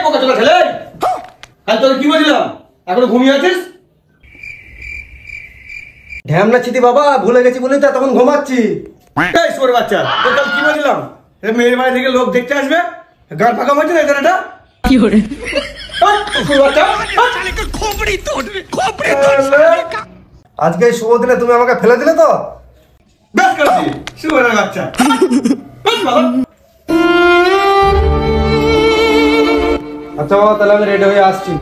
বোকা চোদা ছেলে, কাল তোকে কি বলছিলাম এখনো ঘুমিয়ে আছিস? ঢ্যামনা ছিটি বাবা, ভুলে গেছি বলেই তো তখন ঘুমাচ্ছি। এই সোর বাচ্চা, তোর কাল কি বলছিলাম? মেয়ের বাড়ি থেকে লোক দেখতে আসবে, গান ফাঁকা হচ্ছে না এখানে? কি করে আজকে এই শুভ দিনে তুমি আমাকে ফেলে দিলে তো? বেশ করেছি শুভের বাচ্চা। আচ্ছা বাবা, তাহলে আমি রেডি হয়ে আসছি।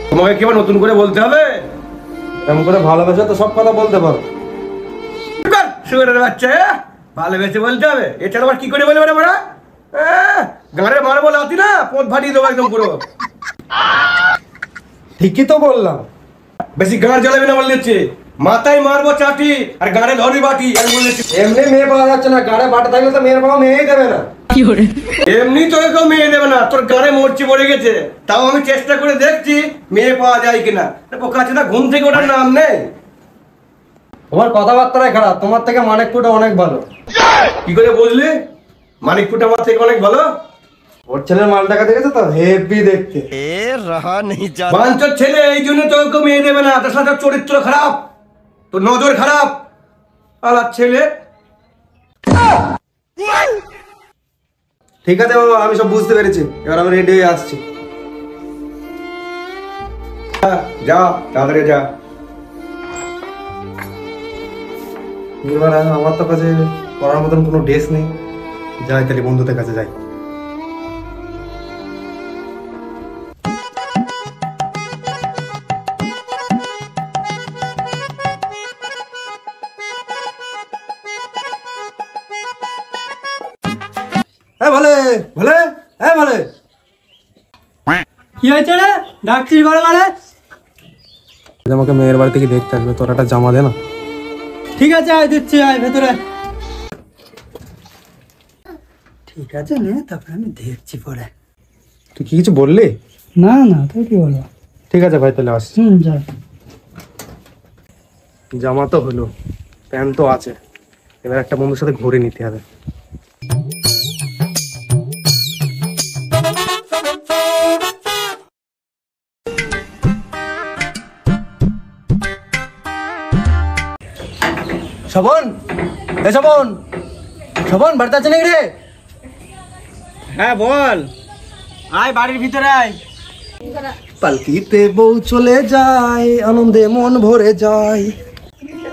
তোমাকে কি আবার নতুন করে বলতে হবে? এমন করে ভালোবেসে তো সব কথা বলতে পারো। শুভের বাচ্চা ভালোবেসে বলতে হবে, এছাড়া আবার কি করে বলবে রে বড়া? গাঁড়ে মারবো লাতি না, পোঁত ফাটিয়ে দেবো একদম পুরো। ঠিকই তো বললাম। বেশি গাঁড় জ্বালাবে না বলে দিচ্ছে, মাথায় মারবো চাটি আর গাঁড়ে ধরি বাটি আর বলে দিচ্ছি। এমনি মেয়ে পাওয়া যাচ্ছে না, গাড়ে বাটা থাকলে তো মেয়ের বাবা মেয়েই দেবে না। এমনি তোকে কেউ মেয়ে দেবে না, তোর গাঁড়ে মরচি পড়ে গেছে। তাও আমি চেষ্টা করে দেখছি মেয়ে পাওয়া যায় কিনা। পোকা আছে ঘুম থেকে ওঠার নাম নেই। তোমার কথাবার্তাই খারাপ, তোমার থেকে মানিকপুরটা অনেক ভালো। কি করে বুঝলি মানিকপুরটা আমার থেকে অনেক ভালো? ওর ছেলের মালটাকে দেখেছো তো, হেভি দেখতে। বাঞ্চোর ছেলে, এই জন্য তোকে কেউ মেয়ে দেবে না। তোর সাথে চরিত্র খারাপ, তোর নজর খারাপ। আলার ছেলে। ঠিক আছে বাবা, আমি সব বুঝতে পেরেছি, এবার আমি রেডি হয়ে আসছি। যা তাড়াতাড়ি যা। এবার আমার তো কাছে করার মতন কোনো ড্রেস নেই, যাই তাহলে বন্ধুদের কাছে যাই। ভালে ভালে ভালে, কি হয়েছে রে? ডাকছিস বড় মানে? আমাকে মেয়ের বাড়ি থেকে দেখতে আসবে, তোর একটা জামা দে না। ঠিক আছে, আয় দিচ্ছি, আয় ভেতরে। ঠিক আছে নে, তারপরে আমি দেখছি পরে। তুই কি কিছু বললি? না না, তুই কি বলবো? ঠিক আছে ভাই, তাহলে আসছি। যা। জামা তো হলো, প্যান্ট তো আছে, এবার একটা বন্ধুর সাথে ঘুরে নিতে হবে। শোভন, শোভন, শোভন বাড়িতে আছে নাকি রে? হ্যাঁ বল, আয় বাড়ির ভিতরে আয়। পালকিতে বউ চলে যায়, আনন্দে মন ভরে যায়।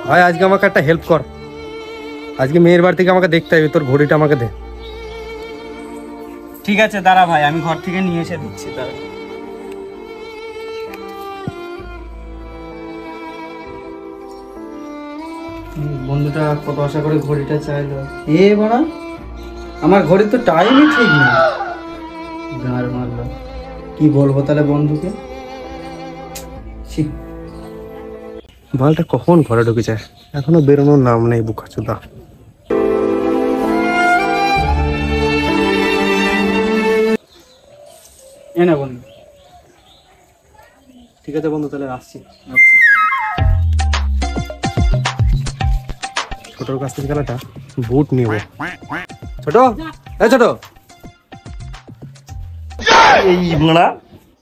ভাই আজকে আমাকে একটা হেল্প কর, আজকে মেয়ের বাড়ি থেকে আমাকে দেখতে হবে, তোর ঘড়িটা আমাকে দে। ঠিক আছে দাঁড়া ভাই, আমি ঘর থেকে নিয়ে এসে দিচ্ছি। দাঁড়া। বন্ধুটা কত আশা করে ঘড়িটা চাইলো। এ বড়া, আমার ঘড়ির তো টাইমই ঠিক নেই। গাঁড় মারলো, কি বলবো তাহলে বন্ধুকে? মালটা কখন ঘরে ঢুকেছে, এখনো বেরোনোর নাম নেই বুকাচোদা। এ না বন্ধু। ঠিক আছে বন্ধু, তাহলে আসছি। আচ্ছা। ছোটর কাছ থেকে খেলাটা বুট নিব। ছোট, ছোট, এই মারা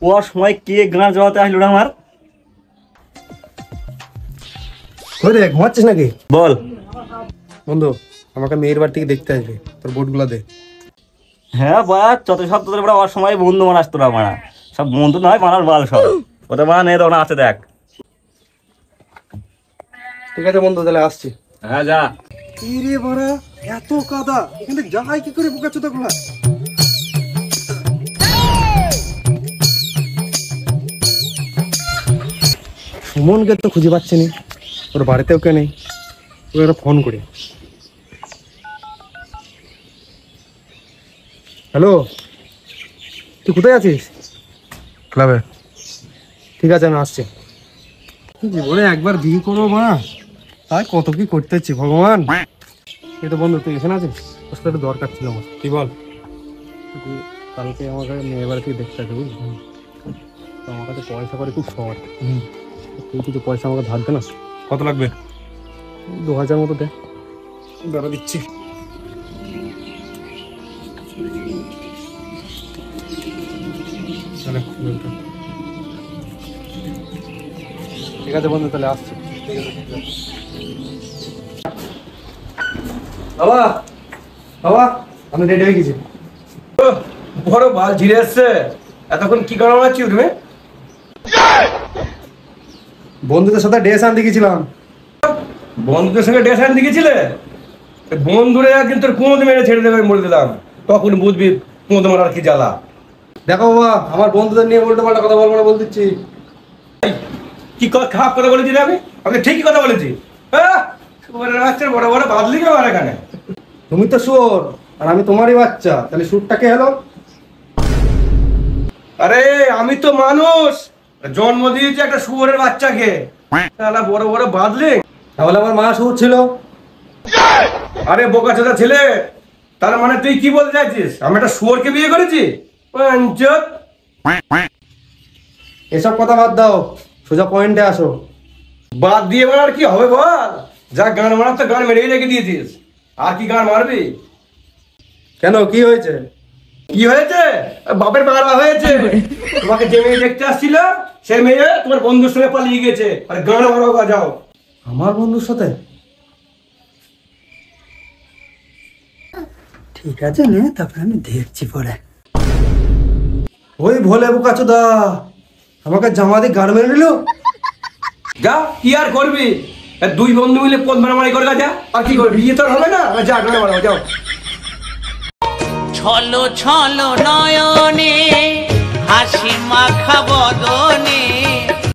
ও সময় কে গান জড়াতে আসলো রে আমার? রে ঘুমাচ্ছিস নাকি? বল বন্ধু, আমাকে মেয়ের বাড়ি থেকে দেখতে আসবে, তোর বুটগুলো দে। হ্যাঁ বড়া, যত সব তোদের বড়া অসময় বন্ধু মারাস তোরা মারা, সব বন্ধু নয় মারার বাল সব। ওদের মারা নেই, তখন আছে দেখ। ঠিক আছে বন্ধু, তাহলে আসছি। হ্যাঁ যা। কি রে বাড়া, এত কাদা, এখানে যাই কি করে বুকাচোদা গুলা? সুমনকে তো খুঁজে পাচ্ছি না, ওর বাড়িতেও কে নেই। ওকে ফোন করি। হ্যালো, তুই কোথায় আছিস? ক্লাবে। ঠিক আছে, আমি আসছি। জীবনে একবার বিয়ে করবো মা, তাই কত কি করতেছি ভগবান। এই তো বন্ধু, তুই এখানে আছিস? তোর সাথে দরকার ছিল আমার। কি বল? কালকে আমাকে মেয়ের বাড়ি থেকে দেখতে আসবে, বুঝলি? তো আমার কাছে পয়সা করে খুব শর্ট। তুই কিছু পয়সা আমাকে ধার দে না। কত লাগবে? 2000 মতো দে। দাঁড়া দিচ্ছি। তাহলে ঠিক আছে বন্ধু, তাহলে আসছি। ঠিক আছে, ঠিক আছে। বাবা বাবা, আমি রেডি হয়ে গেছি। বড় বাল ঝিরে এসছে, এতক্ষণ কি করা হচ্ছে তুমি? বন্ধুদের সাথে ড্রেস আনতে গেছিলাম। বন্ধুদের সঙ্গে ড্রেস আনতে গেছিলে? বন্ধুরা কিন্তু তোর কোঁদ মেরে ছেড়ে দেবে, মরে দিলাম, তখন বুঝবি কোঁদ মারার কি জ্বালা। দেখো বাবা, আমার বন্ধুদের নিয়ে উল্টো পাল্টা কথা বলবো না বলে দিচ্ছি। কি খারাপ কথা বলেছি রে? আমি ঠিকই কথা বলেছি। হ্যাঁ, শুয়োরের বাচ্চার বড় বড় বাদলি কে আমার এখানে? তুমি তো শুয়োর আর আমি তোমারই বাচ্চা, তাহলে শুটটা কে হলো? আরে আমি তো মানুষ, জন্ম দিয়েছি একটা শুয়োরের বাচ্চাকে, শালা বড় বড় বাদলি। তাহলে আমার মা শুয়োর ছিল। আরে বোকাচোদা ছেলে, তার মানে তুই কি বলতে চাইছিস আমি একটা শুয়োরকে বিয়ে করেছি? পাঞ্চত। এসব কথা বাদ দাও, সোজা পয়েন্টে আসো। বাদ দিয়ে মারার কি হবে বল? যা গান মারার তো গান মেরেই রেখে দিয়েছিস, আর কি গান মারবি? কেন, কি হয়েছে? কি হয়েছে? বাপের মারা হয়েছে। তোমাকে যে মেয়ে দেখতে আসছিল সেই মেয়ে তোমার বন্ধুর সঙ্গে পালিয়ে গেছে, আর গান মারাও যাও। আমার বন্ধুর সাথে? ঠিক আছে নে, তারপরে আমি দেখছি পরে। ওই ভোলে বোকাচোদা আমাকে জামা দিয়ে গাড় মেরে নিল। যা, কি আর করবি? দুই বন্ধু মিলে পথ মারামারি করে যা, আর কি করবি? বিয়ে তো আর হবে না, যা গান মারাও যাও। ছলো ছলো নয়নে হাসি মাখা বদনে